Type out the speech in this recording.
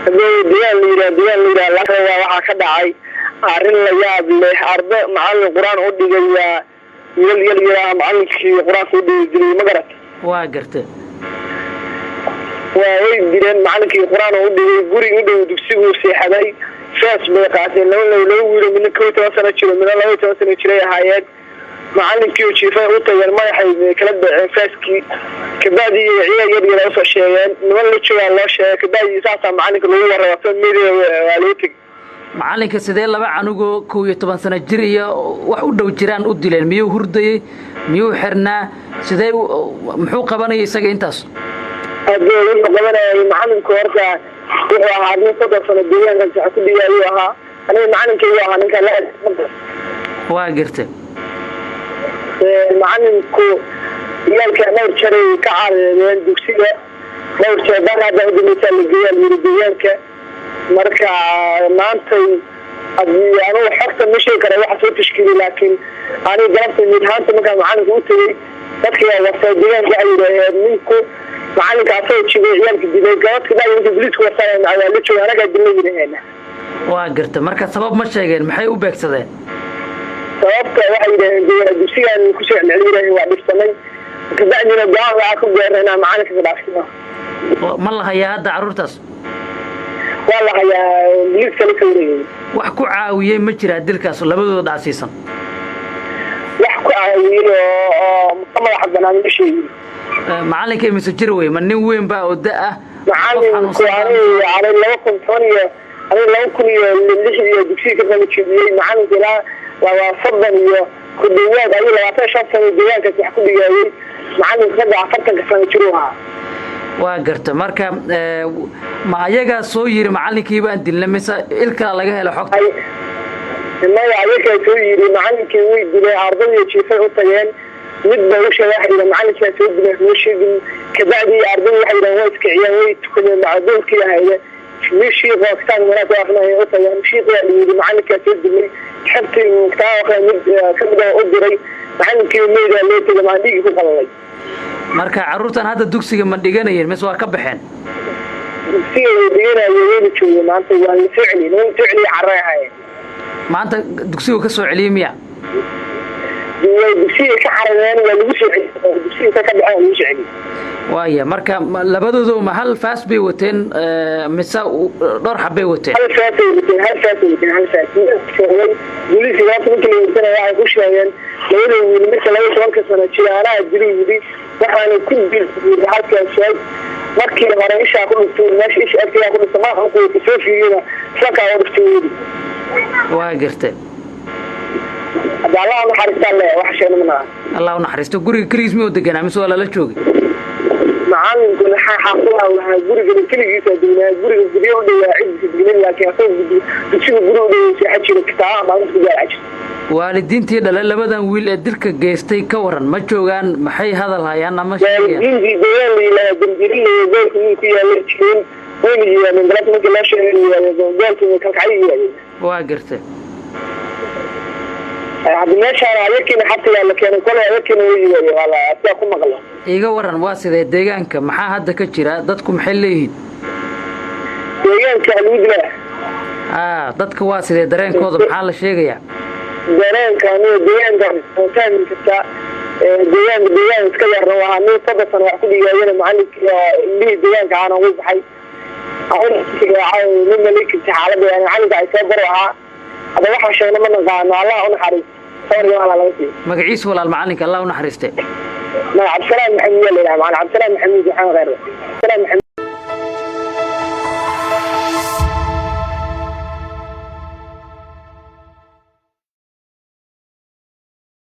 ديان ليرا لا waxa ka dhacay arin la yaab leh arday macallin quraan u dhigaya yar macallinkii quraanka u dhigay ma garat waa gartay way direen macallinkii quraan u dhigay guriga u dhow dugsigu seexaday saas bay qaateen loo wiilo min 12 sano jiro min 12 sano jiray ahaayeen macallinkii jiifay u tagay madaxay kala dhacay faaskii kabadi yar soo sheegeen niman la jooga loo sheegay kabadi saasa macallinka lagu warrabay meedia waalidka macallinka sidee laba canugo 12 sano jir iyo wax u dhow jiraan u dileen miyuu hurdayay miyuu xirnaa sidee muxuu qabanayay isaga intaas wuxuu qabanayay macallinku horta wuxuu ahaa nin 3 sano deegaanka sax ku dhigay ahaa aniga macallinkii ahaa ninka la waa gartay macallinku yaalka dhowr jaray ka caawiyeen dugsiga dhowr jeer hadda u dhimay deegaanka marka maantay adiyaano xogta ma sheegi karo waxa soo tashkiilay laakiin ani galabta mid haanta marka macallinku u tagay dadkii waqti deegaanka ay yiraahdeen ninku macallinka asoo jibay yaalka dibay gabadha baa inta biliisku wasaaray ayaa la jooga anaga dilay yiraahdeen waa gartay marka sabab ma sheegeen maxay u beegsadeen sababta waxay yiraahdeen dugsigan ku soo celceliyay waa dhifsanay kadibna gaar ku gaarnaa macallinka dhaafsiga ma la hayaa hadda carruurtaas والله يا مليك كلي كوري wax ku caawiyay ma jira dilkaas labadooda dhaasiisan wax ku caawiyay oo maqamada xadana ma sheegay macallinka imisa jir way ma nin weyn baa oo daa macallinku aan 2010 ani 2006 dugsiga ka dambeeyay macallinka waa fadlan iyo ku dhawaad ay 25 sano deegaanka wax ku dhigayay macallinka 40 sano jiruha waa gartay marka ma ayaga soo yiri macallinkii baan dilnay mise ilka laga helo xogta ma ayaga soo yiri macallinkii way dilay ardayda jiifay u tageen mid baa u sheegay macallinkii soo dilay oo sheegay kabacdi ardayda waxay yiraahdeen way iskiciyeen way tukadeen macallinkii ahayd mishii qooftaan wanaag waxnaa u tageen mishii qeeyay macallinkii soo dilay xabtii muqtaa mid kamid ah u diray macallinkii meedaa loo tagay macallinkii ku qalalay marka carruurtan hadda dugsiga ma dhiganayeen mise waa ka baxeen dugsiga dhiganayeen joogo maanta waa ficli carreehay maanta dugsiga ka soo celiyay miya dugsiga ka carreeyeen waa lagu soo celiyay dugsiga ka dhacay lagu soo celiyay waaya marka labadoodu ma hal faas bay wateen mise dhowr xabay wateen hal faas booliiska waxay ku sheegeen labada wiil marka 12 sano jiraanaha jiray waxaana ku dilay halkaas markii hore isha ku dhintay meesha isha arkiya ku dhintay ma ku soo fiirina saka oo dhintay waa gartay Allah wax sheegna Allah naxariisto guriga kaliismi oo deganaa mise waa la joogay macallinku waxa guriga kaligiisa deganaa guriga guriga u dhawaa cid dignin laakiin asoo dugsiga guriga u dhawaa waxa jira kitaab maalinta gaar waalidiintii dhalay labadan wiil ee dilka geystay ka waran ma joogaan maxay hadal hayaan ama sheegayaan waa gartay iga waran waa sidee deegaanka maxaa hadda ka jira dadku maxay leeyihiin dadka waa sidee dareenkooda maxaa la sheegayaa dareenka deegaanka iska yarna waa nin 3 sano wax ku dhigayeen macallinka deegaanka aan ugu baxay nin malikin xaaladda macallinka ay soo baraha hada waxa sheegna ma naqaan Allah u naxariisto magaciisa walaal macallinka Allah u naxariistay ma Cabdisalaam Maxamed Maxamed